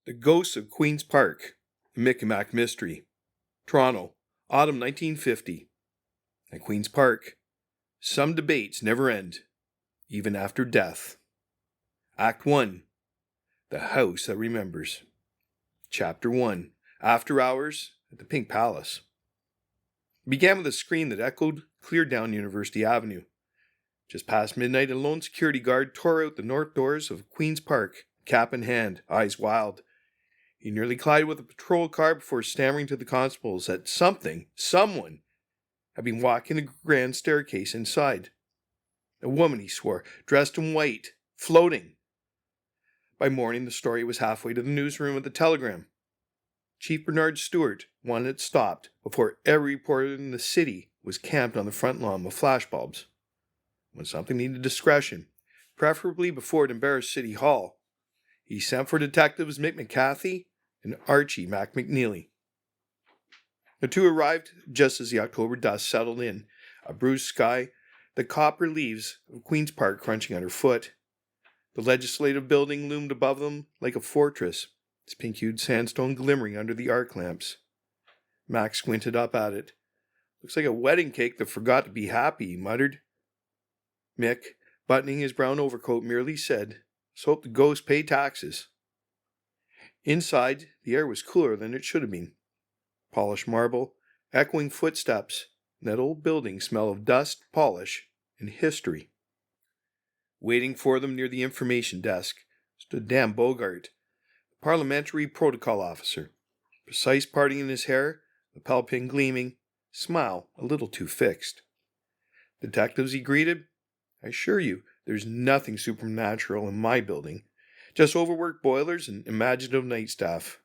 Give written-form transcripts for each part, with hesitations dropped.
The Ghosts of Queen's Park, the Mick and Mack Mystery. Toronto, autumn 1950. At Queen's Park, some debates never end, even after death. Act 1. The House That Remembers. Chapter 1. After Hours at the Pink Palace. It began with a scream that echoed clear down University Avenue. Just past midnight, a lone security guard tore out the north doors of Queen's Park, cap in hand, eyes wild. He nearly collided with a patrol car before stammering to the constables that someone, had been walking the grand staircase inside. A woman, he swore, dressed in white, floating. By morning, the story was halfway to the newsroom of the Telegram. Chief Bernard Stewart wanted it stopped before every reporter in the city was camped on the front lawn with flashbulbs. When something needed discretion, preferably before it embarrassed City Hall, he sent for detectives Mick McCathie and Archie MacNeely. The two arrived just as the October dust settled in, a bruised sky, the copper leaves of Queen's Park crunching underfoot. The legislative building loomed above them like a fortress, its pink-hued sandstone glimmering under the arc lamps. Mack squinted up at it. "Looks like a wedding cake that forgot to be happy," he muttered. Mick, buttoning his brown overcoat, merely said, "Let's hope the ghosts pay taxes." Inside, the air was cooler than it should have been. Polished marble, echoing footsteps, and that old building smell of dust, polish, and history. Waiting for them near the information desk stood Dan Bogart, the parliamentary protocol officer, precise parting in his hair, lapel pin gleaming, smile a little too fixed. Detectives he greeted, "I assure you, there's nothing supernatural in my building. Just overworked boilers and imaginative night staff."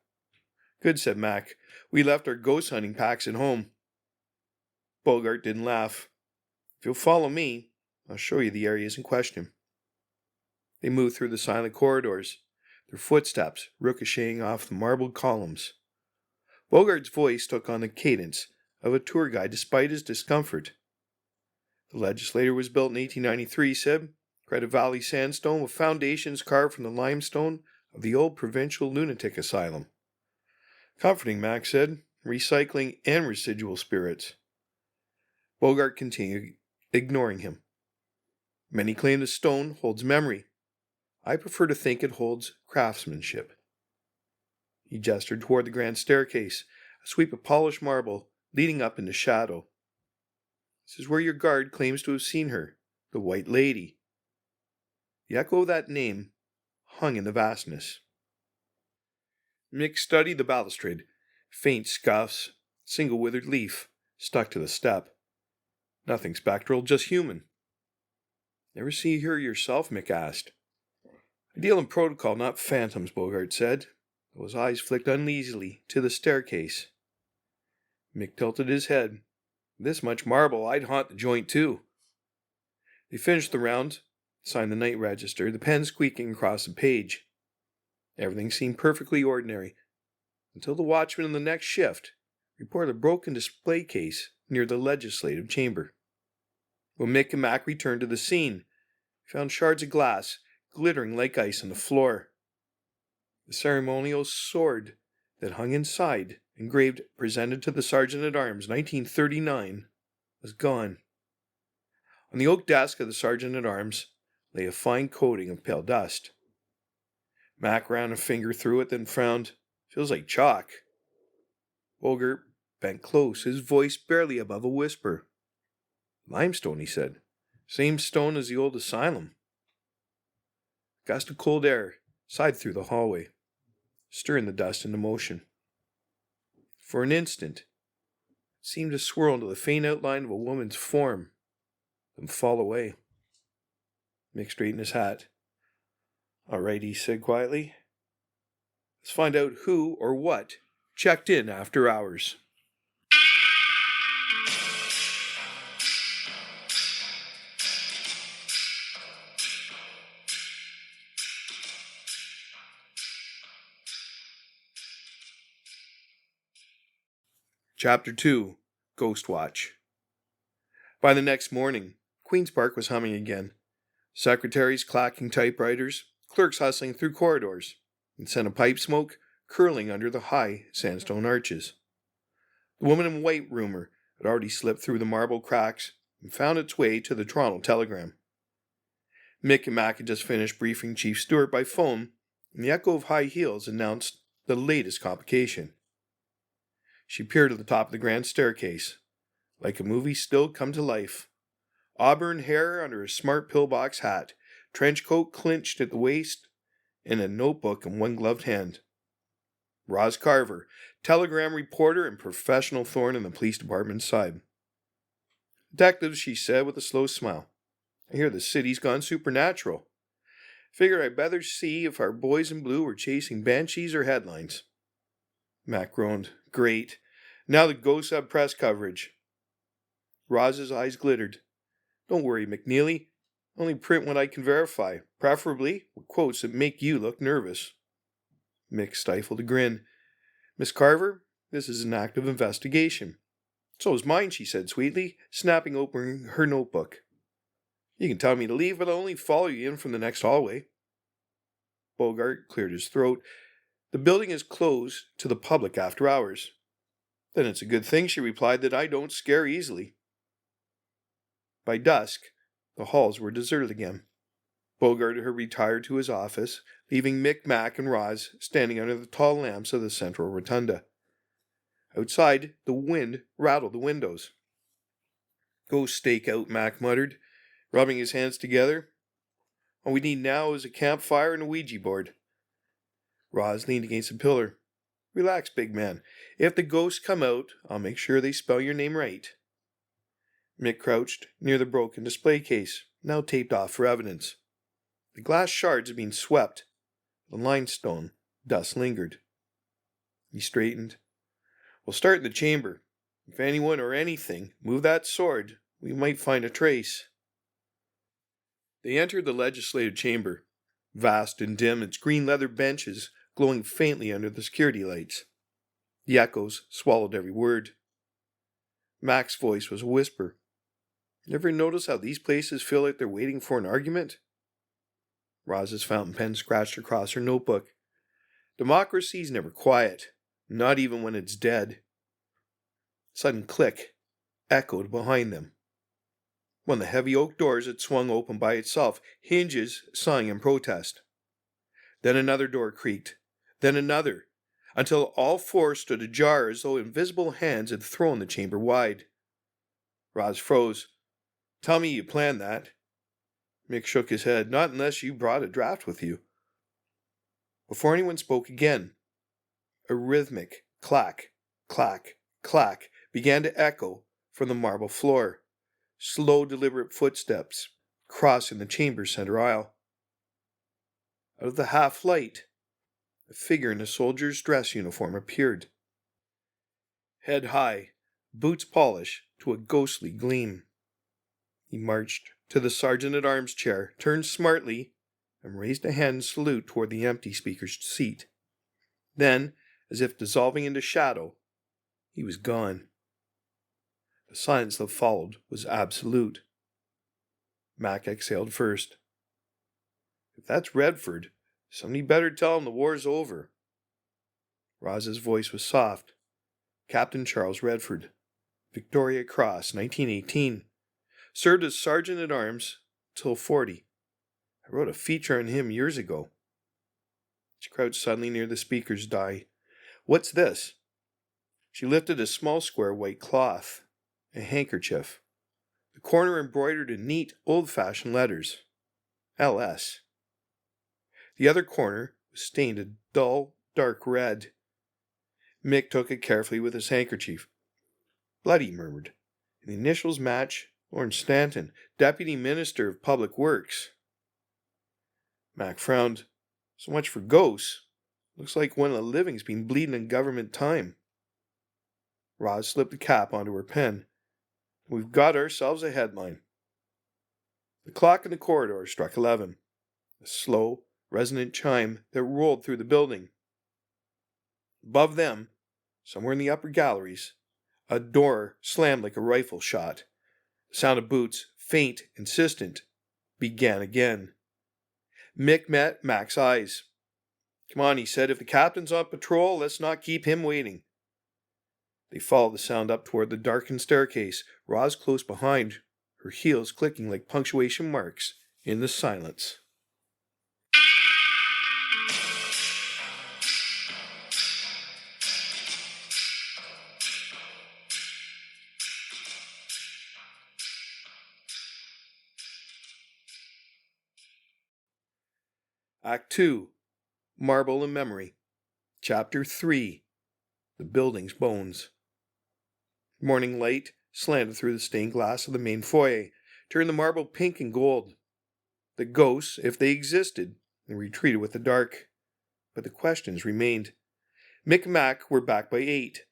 "Good," said Mack. "We left our ghost hunting packs at home." Bogart didn't laugh. "If you'll follow me, I'll show you the areas in question." They moved through the silent corridors, their footsteps ricocheting off the marbled columns. Bogart's voice took on the cadence of a tour guide despite his discomfort. The Legislature was built in 1893, he said. Credit Valley sandstone with foundations carved from the limestone of the old provincial lunatic asylum. "Comforting," Mack said. "Recycling and residual spirits." Bogart continued, ignoring him. "Many claim the stone holds memory. I prefer to think it holds craftsmanship." He gestured toward the grand staircase, a sweep of polished marble leading up into shadow. "This is where your guard claims to have seen her, the White Lady." The echo of that name hung in the vastness. Mick studied the balustrade. Faint scuffs, single withered leaf, stuck to the step. Nothing spectral, just human. "Never see her yourself?" Mick asked. "I deal in protocol, not phantoms," Bogart said, though his eyes flicked uneasily to the staircase. Mick tilted his head. "This much marble, I'd haunt the joint too." They finished the round, signed the night register, the pen squeaking across the page. Everything seemed perfectly ordinary, until the watchman in the next shift reported a broken display case near the legislative chamber. When Mick and Mack returned to the scene, they found shards of glass glittering like ice on the floor. The ceremonial sword that hung inside, engraved "Presented to the Sergeant-at-Arms, 1939, was gone. On the oak desk of the Sergeant-at-Arms lay a fine coating of pale dust. Mack ran a finger through it, then frowned. "Feels like chalk." Bogart bent close, his voice barely above a whisper. "Limestone," he said. "Same stone as the old asylum." A gust of cold air sighed through the hallway, stirring the dust into motion. For an instant, it seemed to swirl into the faint outline of a woman's form, then fall away. Mick straightened his hat. "All right," he said quietly. "Let's find out who or what checked in after hours." Chapter 2. Ghost Watch. By the next morning, Queen's Park was humming again. Secretaries clacking typewriters, clerks hustling through corridors. In scent of pipe smoke, curling under the high sandstone arches. The woman in white rumor had already slipped through the marble cracks and found its way to the Toronto Telegram. Mick and Mack had just finished briefing Chief Stewart by phone, and the echo of high heels announced the latest complication. She peered at the top of the grand staircase, like a movie still come to life. Auburn hair under a smart pillbox hat, trench coat clinched at the waist, and a notebook in one gloved hand. Roz Carver, telegram reporter and professional thorn in the police department's side. Detective, she said with a slow smile. I hear the city's gone supernatural. Figure I'd better see if our boys in blue were chasing banshees or headlines. Mack groaned. Great. Now the ghosts have press coverage. Roz's eyes glittered. Don't worry, MacNeely. Only print what I can verify, preferably with quotes that make you look nervous. Mick stifled a grin. Miss Carver, this is an active investigation. So is mine, she said sweetly, snapping open her notebook. You can tell me to leave, but I'll only follow you in from the next hallway. Bogart cleared his throat. The building is closed to the public after hours. Then it's a good thing, she replied, that I don't scare easily. By dusk, the halls were deserted again. Bogart had retired to his office, leaving Mick, Mack, and Roz standing under the tall lamps of the central rotunda. Outside, the wind rattled the windows. Go stake out, Mack muttered, rubbing his hands together. All we need now is a campfire and a Ouija board. Roz leaned against a pillar. Relax, big man. If the ghosts come out, I'll make sure they spell your name right. Mick crouched near the broken display case, now taped off for evidence. The glass shards had been swept. The limestone dust lingered. He straightened. We'll start in the chamber. If anyone or anything move that sword, we might find a trace. They entered the legislative chamber, vast and dim, its green leather benches glowing faintly under the security lights. The echoes swallowed every word. Mack's voice was a whisper. Ever notice how these places feel like they're waiting for an argument? Roz's fountain pen scratched across her notebook. Democracy's never quiet, not even when it's dead. Sudden click echoed behind them. One of the heavy oak doors had swung open by itself, hinges sighing in protest. Then another door creaked, then another, until all four stood ajar as though invisible hands had thrown the chamber wide. Roz froze. Tell me you planned that. Mick shook his head. Not unless you brought a draft with you. Before anyone spoke again, a rhythmic clack, clack, clack began to echo from the marble floor. Slow, deliberate footsteps crossing the chamber's center aisle. Out of the half-light, a figure in a soldier's dress uniform appeared. Head high, boots polished to a ghostly gleam. He marched to the sergeant-at-arms chair, turned smartly, and raised a hand in salute toward the empty speaker's seat. Then, as if dissolving into shadow, he was gone. The silence that followed was absolute. Mack exhaled first. If that's Redford, somebody better tell him the war's over. Roz's voice was soft. Captain Charles Redford, Victoria Cross, 1918. Served as sergeant-at-arms till 40. I wrote a feature on him years ago. She crouched suddenly near the speaker's die. What's this? She lifted a small square white cloth, a handkerchief. The corner embroidered in neat, old-fashioned letters. L.S. The other corner was stained a dull, dark red. Mick took it carefully with his handkerchief. Blood, he murmured. And the initials match Lawrence Stanton, Deputy Minister of Public Works. Mack frowned. So much for ghosts. Looks like one of the living's been bleeding in government time. Roz slipped the cap onto her pen. We've got ourselves a headline. The clock in the corridor struck 11. A slow, resonant chime that rolled through the building. Above them, somewhere in the upper galleries, a door slammed like a rifle shot. The sound of boots, faint, insistent, began again. Mick met Mack's eyes. Come on, he said. If the captain's on patrol, let's not keep him waiting. They followed the sound up toward the darkened staircase, Roz close behind, her heels clicking like punctuation marks in the silence. Act 2, Marble and Memory. Chapter 3, The Building's Bones. Morning light slanted through the stained glass of the main foyer, turned the marble pink and gold. The ghosts, if they existed, retreated with the dark. But the questions remained. Mick and Mack were back by 8,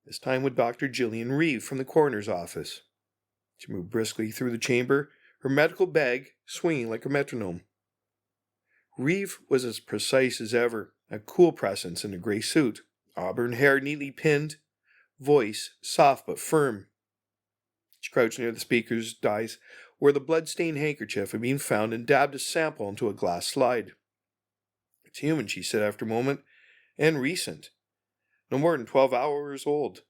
this time with Dr. Gillian Reeve from the coroner's office. She moved briskly through the chamber, her medical bag swinging like a metronome. Reeve was as precise as ever, a cool presence in a grey suit, auburn hair neatly pinned, voice soft but firm. She crouched near the speaker's dais, where the blood-stained handkerchief had been found, and dabbed a sample into a glass slide. It's human, she said after a moment, and recent. No more than 12 hours old.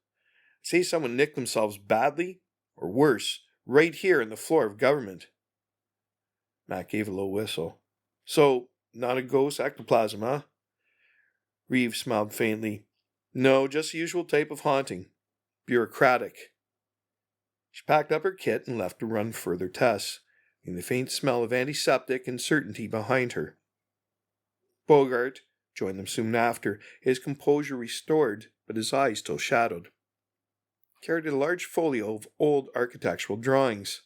Say someone nicked themselves badly, or worse, right here in the floor of government. Mack gave a low whistle. So, not a ghost ectoplasm, huh? Reeve smiled faintly. No, just the usual type of haunting. Bureaucratic. She packed up her kit and left to run further tests, leaving the faint smell of antiseptic and certainty behind her. Bogart joined them soon after, his composure restored, but his eyes still shadowed. He carried a large folio of old architectural drawings.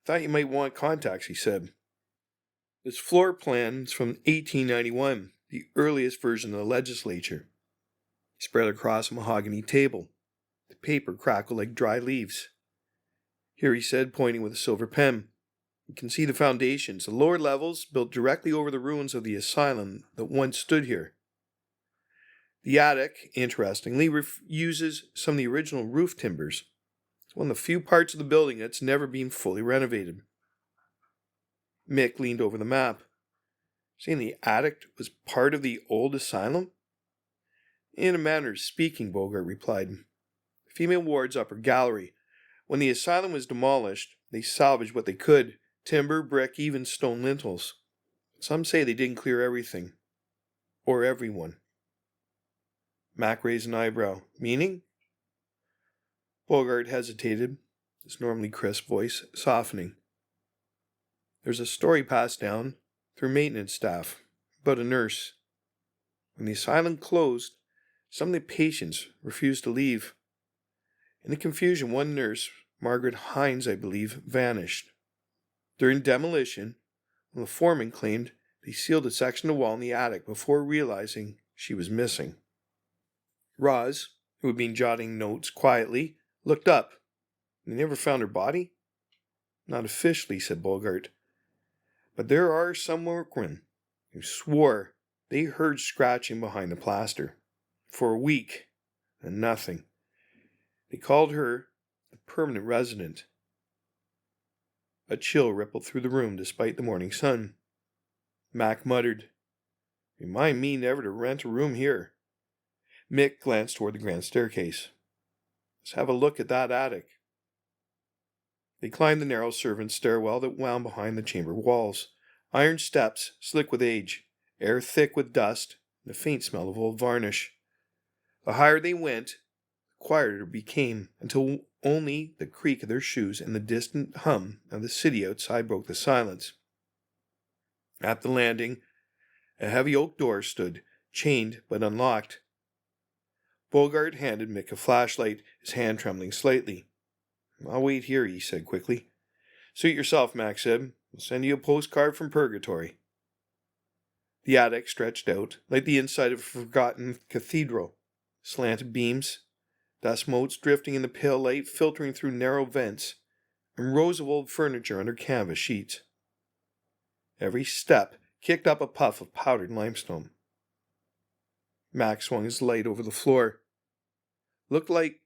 Thought you might want contacts, he said. This floor plan's from 1891, the earliest version of the Legislature. Spread across a mahogany table. The paper crackled like dry leaves. Here, he said, pointing with a silver pen. You can see the foundations, the lower levels built directly over the ruins of the asylum that once stood here. The attic, interestingly, uses some of the original roof timbers. It's one of the few parts of the building that's never been fully renovated. Mick leaned over the map. Saying the attic was part of the old asylum? In a manner of speaking, Bogart replied. The female ward's upper gallery. When the asylum was demolished, they salvaged what they could. Timber, brick, even stone lintels. Some say they didn't clear everything. Or everyone. Mack raised an eyebrow. Meaning? Bogart hesitated, his normally crisp voice softening. There's a story passed down through maintenance staff about a nurse. When the asylum closed, some of the patients refused to leave. In the confusion, one nurse, Margaret Hines, I believe, vanished. During demolition, the foreman claimed they sealed a section of wall in the attic before realizing she was missing. Roz, who had been jotting notes quietly, looked up. They never found her body? Not officially, said Bogart. But there are some workmen who swore they heard scratching behind the plaster. For a week, and nothing. They called her a permanent resident. A chill rippled through the room despite the morning sun. Mack muttered, Remind me never to rent a room here. Mick glanced toward the grand staircase. Let's have a look at that attic. They climbed the narrow servants' stairwell that wound behind the chamber walls. Iron steps, slick with age, air thick with dust, and the faint smell of old varnish. The higher they went, the quieter it became, until only the creak of their shoes and the distant hum of the city outside broke the silence. At the landing, a heavy oak door stood, chained but unlocked. Bogart handed Mick a flashlight, his hand trembling slightly. I'll wait here, he said quickly. Suit yourself, Mack said. We'll send you a postcard from purgatory. The attic stretched out like the inside of a forgotten cathedral. Slanted beams, dust motes drifting in the pale light filtering through narrow vents, and rows of old furniture under canvas sheets. Every step kicked up a puff of powdered limestone. Mack swung his light over the floor. Looked like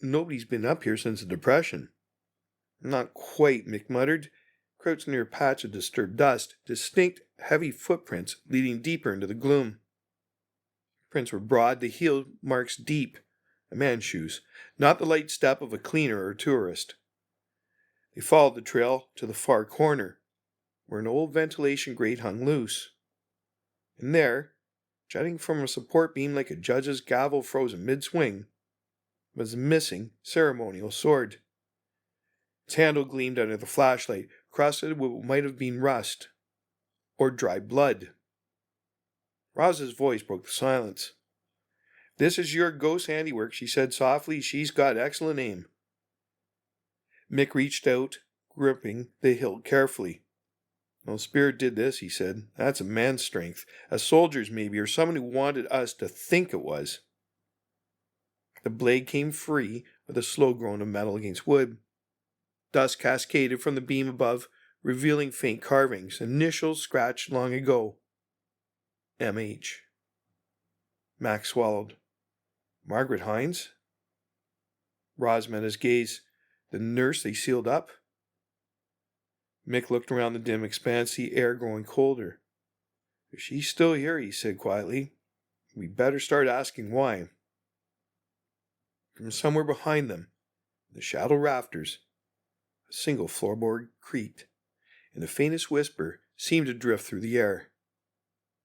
nobody's been up here since the Depression. Not quite, Mick muttered. crouched near a patch of disturbed dust, distinct, heavy footprints leading deeper into the gloom. Prints were broad, the heel marks deep, a man's shoes, not the light step of a cleaner or tourist. They followed the trail to the far corner, where an old ventilation grate hung loose. And there, jutting from a support beam like a judge's gavel frozen mid-swing, was a missing ceremonial sword. Its handle gleamed under the flashlight, crusted with what might have been rust or dry blood. Roz's voice broke the silence. "This is your ghost handiwork," she said softly. "She's got excellent aim." Mick reached out, gripping the hilt carefully. "No spirit did this," he said. "That's a man's strength. A soldier's maybe, or someone who wanted us to think it was." The blade came free with a slow groan of metal against wood. Dust cascaded from the beam above, revealing faint carvings, initials scratched long ago. M.H. Mack swallowed. "Margaret Hines?" Roz met his gaze. "The nurse they sealed up?" Mick looked around the dim expanse, the air growing colder. "If she's still here," he said quietly, "we better start asking why." From somewhere behind them, the shadow rafters, a single floorboard creaked, and the faintest whisper seemed to drift through the air.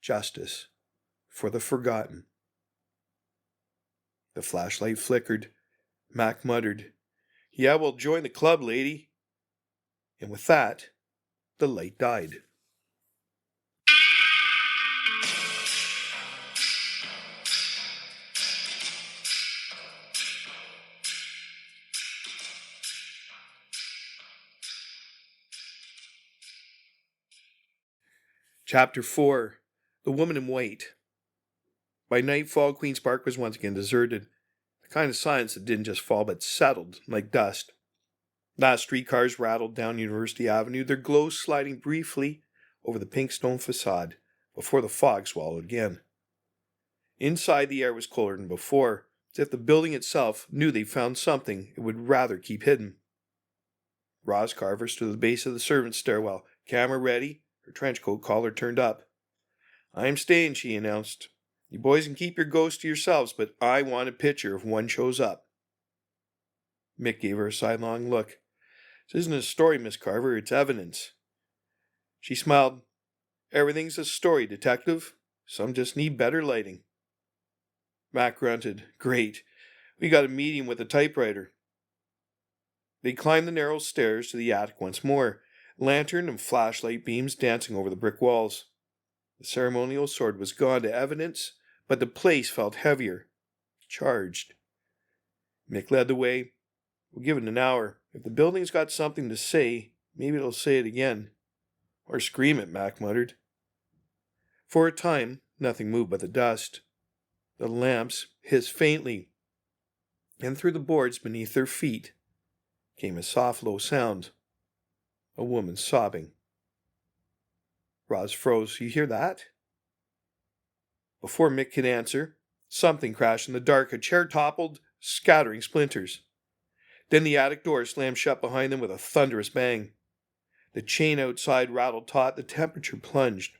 "Justice for the forgotten." The flashlight flickered. Mack muttered, "Yeah, well, join the club, lady." And with that, the light died. Chapter 4. The Woman in White. By nightfall, Queen's Park was once again deserted. The kind of silence that didn't just fall but settled like dust. Last streetcars rattled down University Avenue, their glow sliding briefly over the pink stone facade before the fog swallowed again. Inside, the air was colder than before, as if the building itself knew they'd found something it would rather keep hidden. Roz Carver stood at the base of the servants' stairwell, camera ready, her trench coat collar turned up. "I'm staying," she announced. "You boys can keep your ghosts to yourselves, but I want a picture if one shows up." Mick gave her a sidelong look. "This isn't a story, Miss Carver, it's evidence." She smiled. "Everything's a story, detective. Some just need better lighting." Mack grunted. "Great. We got a meeting with the typewriter." They climbed the narrow stairs to the attic once more, lantern and flashlight beams dancing over the brick walls. The ceremonial sword was gone to evidence, but the place felt heavier, charged. Mick led the way. "We'll give it an hour. If the building's got something to say, maybe it'll say it again." "Or scream it," Mack muttered. For a time, nothing moved but the dust. The lamps hissed faintly, and through the boards beneath their feet came a soft, low sound. A woman sobbing. Roz froze. "You hear that?" Before Mick could answer, something crashed in the dark. A chair toppled, scattering splinters. Then the attic door slammed shut behind them with a thunderous bang. The chain outside rattled taut, the temperature plunged.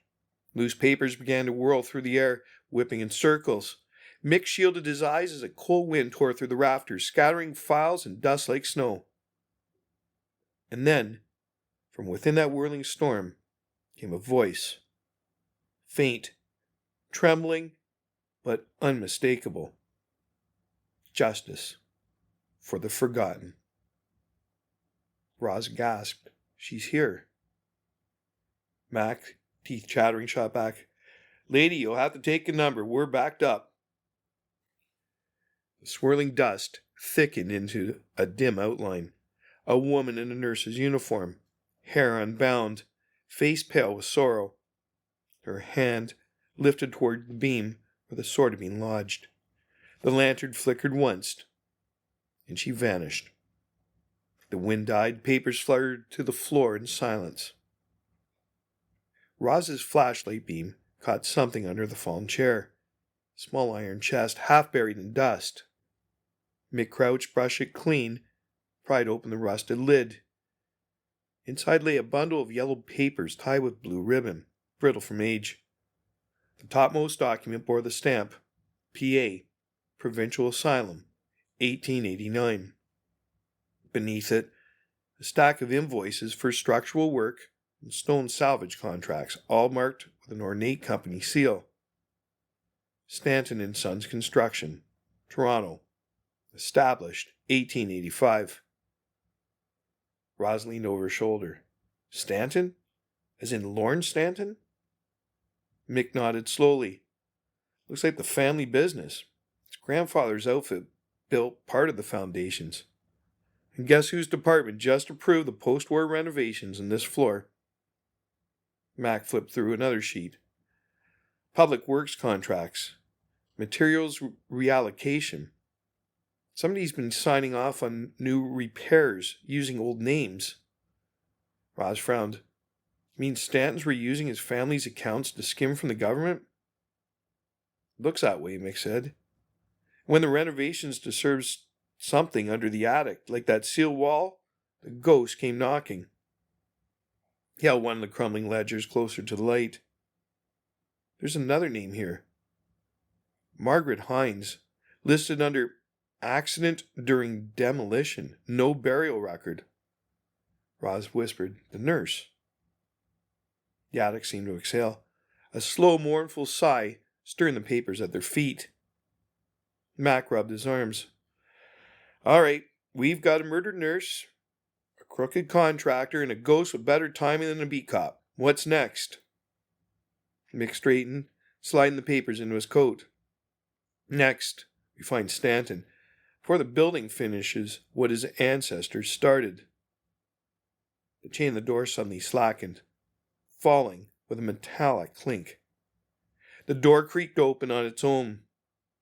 Loose papers began to whirl through the air, whipping in circles. Mick shielded his eyes as a cold wind tore through the rafters, scattering files and dust like snow. And then, from within that whirling storm, came a voice. Faint, trembling, but unmistakable. "Justice for the forgotten." Roz gasped. "She's here." Mack, teeth chattering, shot back. "Lady, you'll have to take a number. We're backed up." The swirling dust thickened into a dim outline. A woman in a nurse's uniform, hair unbound, face pale with sorrow. Her hand lifted toward the beam where the sword had been lodged. The lantern flickered once, and she vanished. The wind died, papers fluttered to the floor in silence. Roz's flashlight beam caught something under the fallen chair. A small iron chest, half buried in dust. Mick crouched, brushed it clean, pried open the rusted lid. Inside lay a bundle of yellow papers tied with blue ribbon, brittle from age. The topmost document bore the stamp, PA, Provincial Asylum, 1889. Beneath it, a stack of invoices for structural work and stone salvage contracts, all marked with an ornate company seal. Stanton and Sons Construction, Toronto, established 1885. Roz leaned over her shoulder. Stanton? As in Lorne Stanton? Mick nodded slowly. Looks like the family business. His grandfather's outfit built part of the foundations. And guess whose department just approved the post-war renovations in this floor? Mack flipped through another sheet. Public works contracts. Materials reallocation. Somebody's been signing off on new repairs using old names. Roz frowned. Means Stanton's were using his family's accounts to skim from the government? Looks that way, Mick said. When the renovations disturbed something under the attic, like that seal wall, the ghost came knocking. He held one of the crumbling ledgers closer to the light. There's another name here. Margaret Hines, listed under accident during demolition, no burial record. Roz whispered, the nurse. The attic seemed to exhale, a slow, mournful sigh stirring the papers at their feet. Mack rubbed his arms. All right, we've got a murdered nurse, a crooked contractor, and a ghost with better timing than a beat cop. What's next? Mick straightened, sliding the papers into his coat. Next, we find Stanton, before the building finishes what his ancestors started. The chain of the door suddenly slackened, falling with a metallic clink. The door creaked open on its own,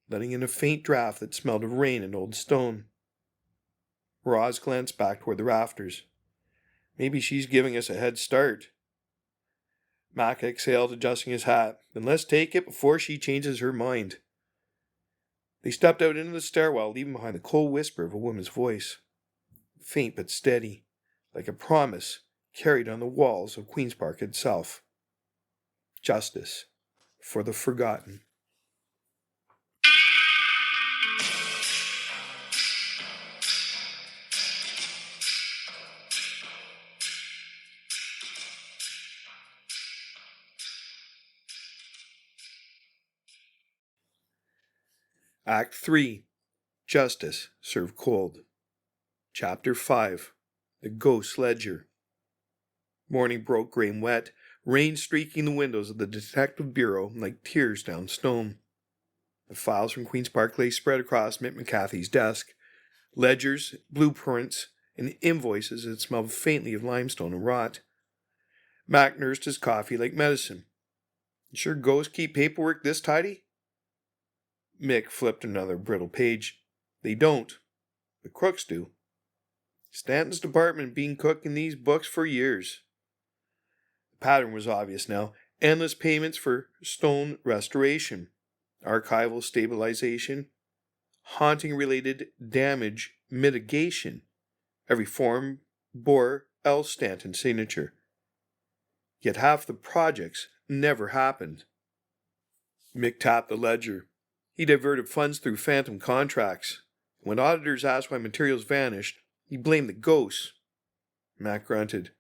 letting in a faint draft that smelled of rain and old stone. Roz glanced back toward the rafters. Maybe she's giving us a head start. Mack exhaled, adjusting his hat. Then let's take it before she changes her mind. They stepped out into the stairwell, leaving behind the cold whisper of a woman's voice. Faint but steady, like a promise carried on the walls of Queen's Park itself. Justice for the forgotten. Act 3. Justice Served Cold. Chapter 5. The Ghost Ledger. Morning broke gray and wet, rain streaking the windows of the Detective Bureau like tears down stone. The files from Queen's Park lay spread across Mick McCathie's desk. Ledgers, blueprints, and invoices that smelled faintly of limestone and rot. Mack nursed his coffee like medicine. You sure ghosts keep paperwork this tidy? Mick flipped another brittle page. They don't. The crooks do. Stanton's department been cooking these books for years. The pattern was obvious now. Endless payments for stone restoration, archival stabilization, haunting-related damage mitigation. Every form bore L. Stanton's signature. Yet half the projects never happened. Mick tapped the ledger. He diverted funds through phantom contracts. When auditors asked why materials vanished, he blamed the ghosts. Mack grunted.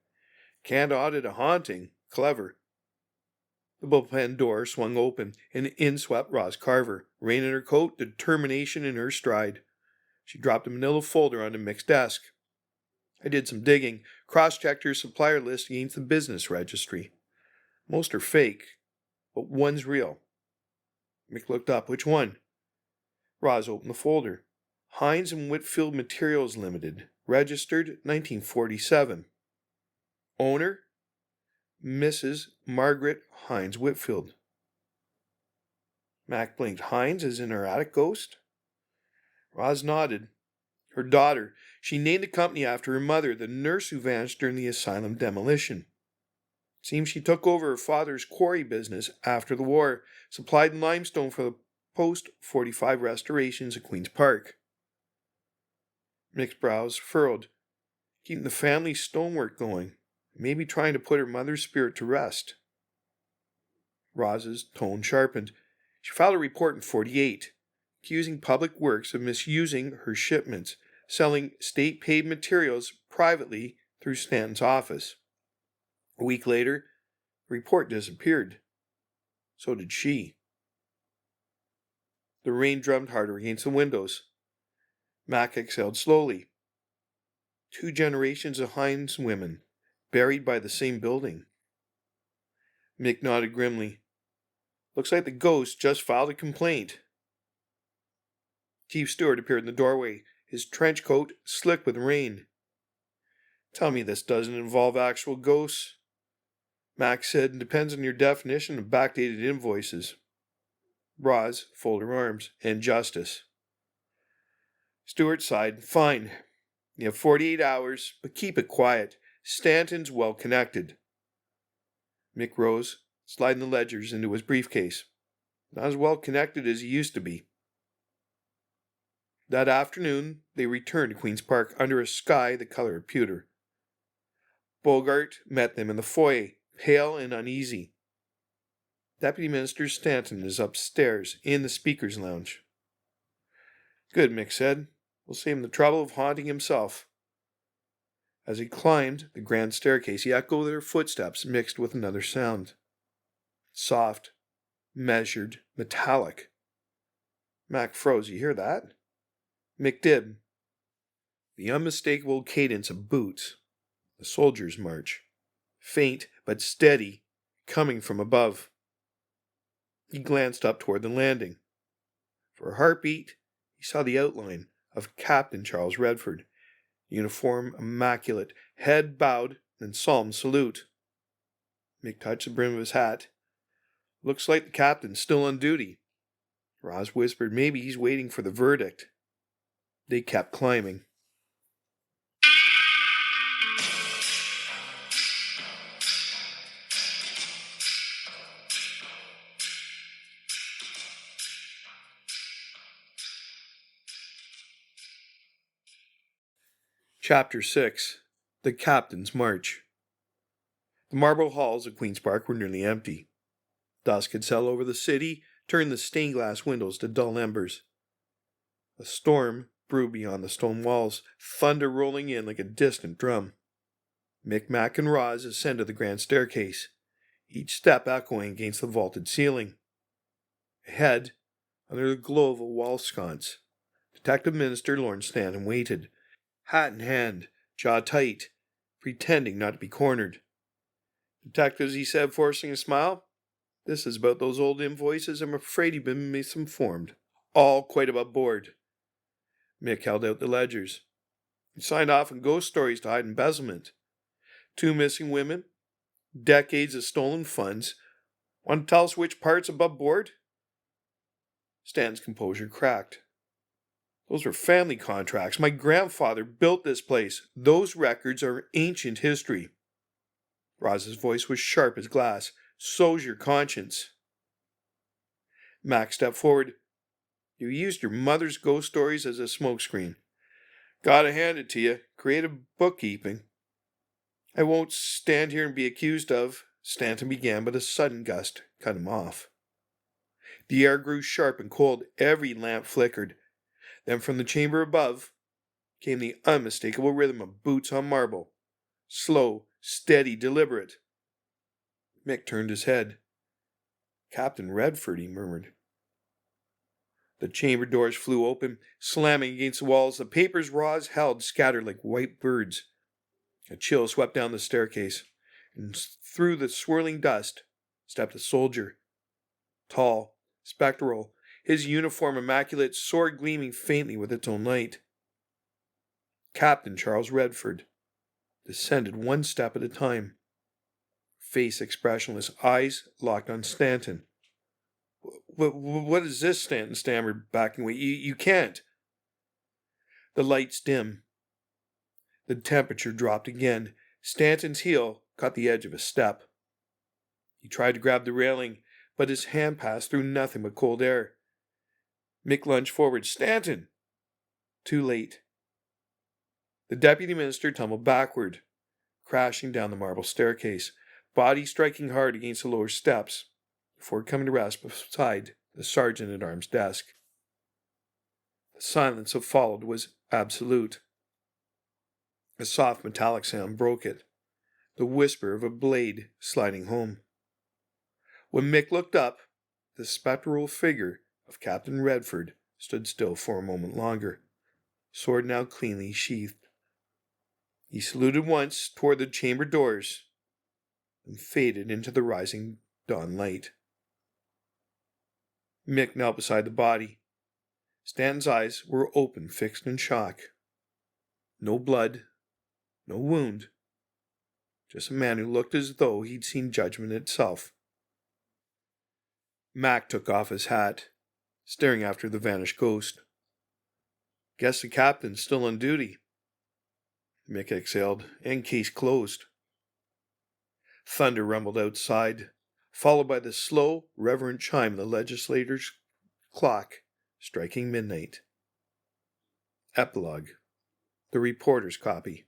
Can't audit a haunting. Clever. The bullpen door swung open, and in swept Roz Carver, rain in her coat, determination in her stride. She dropped a manila folder onto Mick's desk. I did some digging, cross-checked her supplier list against the business registry. Most are fake, but one's real. Mick looked up. Which one? Roz opened the folder. Hines and Whitfield Materials Limited. Registered 1947. Owner? Mrs. Margaret Hines Whitfield. Mack blinked. Hines is in her attic ghost? Roz nodded. Her daughter. She named the company after her mother, the nurse who vanished during the asylum demolition. Seems she took over her father's quarry business after the war, supplied limestone for the post-45 restorations at Queen's Park. Mick's brows furrowed, keeping the family stonework going. maybe trying to put her mother's spirit to rest. Roz's tone sharpened. She filed a report in 48, accusing Public Works of misusing her shipments, selling state-paid materials privately through Stanton's office. A week later, the report disappeared. So did she. The rain drummed harder against the windows. Mack exhaled slowly. 2 generations of Hines women, buried by the same building. Mick nodded grimly. Looks like the ghost just filed a complaint. Chief Stewart appeared in the doorway, his trench coat slick with rain. Tell me this doesn't involve actual ghosts. Mack said, depends on your definition of backdated invoices. Roz folded her arms. And justice. Stewart sighed. Fine. You have 48 hours, but keep it quiet. Stanton's well connected. Mick rose, sliding the ledgers into his briefcase. Not as well connected as he used to be. That afternoon, they returned to Queen's Park under a sky the color of pewter. Bogart met them in the foyer, pale and uneasy. Deputy Minister Stanton is upstairs in the speaker's lounge. Good, Mick said. We'll save him the trouble of haunting himself. As he climbed the grand staircase, he echoed their footsteps mixed with another sound. Soft, measured, metallic. Mack froze. You hear that? Mick did. The unmistakable cadence of boots. The soldier's march. Faint but steady, coming from above. He glanced up toward the landing. For a heartbeat, he saw the outline of Captain Charles Redford, uniform immaculate, head bowed in solemn salute. Mick touched the brim of his hat. Looks like the captain's still on duty. Roz whispered, maybe he's waiting for the verdict. They kept climbing. Chapter 6. The Captain's March. The marble halls of Queen's Park were nearly empty. Dusk had settled over the city, turned the stained glass windows to dull embers. A storm brewed beyond the stone walls, thunder rolling in like a distant drum. Mick, Mack, and Roz ascended the grand staircase, each step echoing against the vaulted ceiling. Ahead, under the glow of a wall sconce, Detective Minister Lawrence Stanton waited, hat in hand, jaw tight, pretending not to be cornered. Detectives, he said, forcing a smile, this is about those old invoices. I'm afraid you've been misinformed. All quite above board. Mick held out the ledgers. He signed off on ghost stories to hide embezzlement. 2 missing women, decades of stolen funds. Want to tell us which part's above board? Stan's composure cracked. Those were family contracts. My grandfather built this place. Those records are ancient history. Roz's voice was sharp as glass. So's your conscience. Mack stepped forward. You used your mother's ghost stories as a smokescreen. Gotta hand it to you. Creative bookkeeping. I won't stand here and be accused of, Stanton began, but a sudden gust cut him off. The air grew sharp and cold. Every lamp flickered. Then from the chamber above came the unmistakable rhythm of boots on marble. Slow, steady, deliberate. Mick turned his head. Captain Redford, he murmured. The chamber doors flew open, slamming against the walls. The papers Roz held scattered like white birds. A chill swept down the staircase, and through the swirling dust stepped a soldier. Tall, spectral, his uniform immaculate, sword gleaming faintly with its own light. Captain Charles Redford descended one step at a time. Face expressionless, eyes locked on Stanton. What is this? Stanton stammered, backing away. You can't. The lights dim. The temperature dropped again. Stanton's heel caught the edge of a step. He tried to grab the railing, but his hand passed through nothing but cold air. Mick lunged forward. Stanton! Too late. The deputy minister tumbled backward, crashing down the marble staircase, body striking hard against the lower steps, before coming to rest beside the sergeant-at-arms' desk. The silence that followed was absolute. A soft metallic sound broke it, the whisper of a blade sliding home. When Mick looked up, the spectral figure of Captain Redford stood still for a moment longer, sword now cleanly sheathed. He saluted once toward the chamber doors, and faded into the rising dawn light. Mick knelt beside the body. Stanton's eyes were open, fixed in shock. No blood, no wound. Just a man who looked as though he'd seen judgment itself. Mack took off his hat, staring after the vanished ghost. Guess the captain's still on duty. Mick exhaled, and case closed. Thunder rumbled outside, followed by the slow, reverent chime of the legislature's clock striking midnight. Epilogue. The reporter's copy.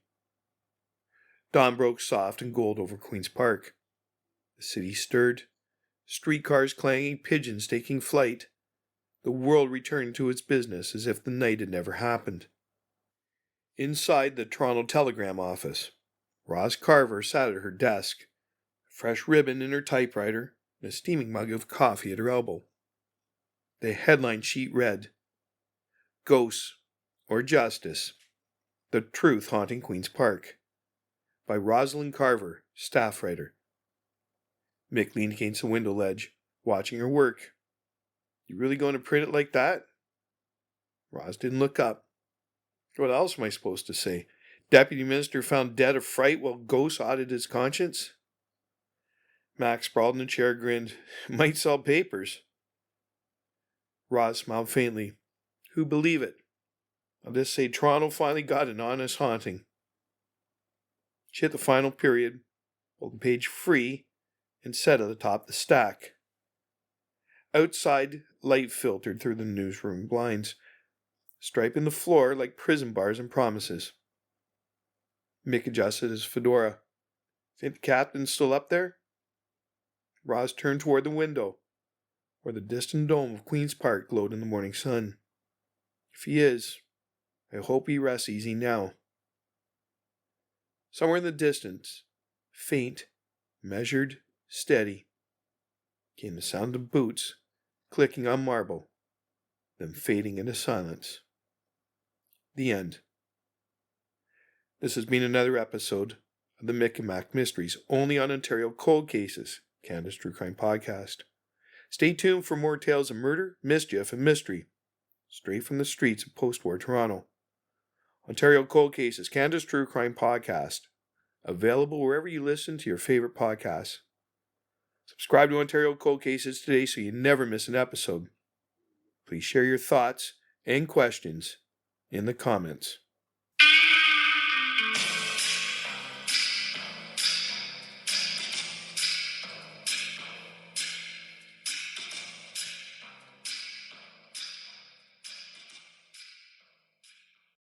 Dawn broke soft and gold over Queen's Park. The city stirred, streetcars clanging, pigeons taking flight. The world returned to its business as if the night had never happened. Inside the Toronto Telegram office, Roz Carver sat at her desk, a fresh ribbon in her typewriter, and a steaming mug of coffee at her elbow. The headline sheet read, "Ghosts or Justice, The Truth Haunting Queen's Park," by Rosalind Carver, staff writer. Mick leaned against the window ledge, watching her work. "You really going to print it like that?" Roz didn't look up. What else am I supposed to say? Deputy Minister found dead of fright while ghosts audited his conscience? Mack sprawled in a chair, grinned. "Might sell papers." Roz smiled faintly. "Who believe it? I'll just say Toronto finally got an honest haunting." She hit the final period, pulled the page free, and set at the top of the stack. Outside, light filtered through the newsroom blinds, striping the floor like prison bars and promises. Mick adjusted his fedora. "Think the captain's still up there?" Roz turned toward the window, where the distant dome of Queen's Park glowed in the morning sun. "If he is, I hope he rests easy now." Somewhere in the distance, faint, measured, steady, came the sound of boots clicking on marble, then fading into silence. The end. This has been another episode of the Mick and Mack Mysteries, only on Ontario Cold Cases, Canada's True Crime Podcast. Stay tuned for more tales of murder, mischief, and mystery, straight from the streets of post-war Toronto. Ontario Cold Cases, Canada's True Crime Podcast, available wherever you listen to your favorite podcasts. Subscribe to Ontario Cold Cases today so you never miss an episode. Please share your thoughts and questions in the comments.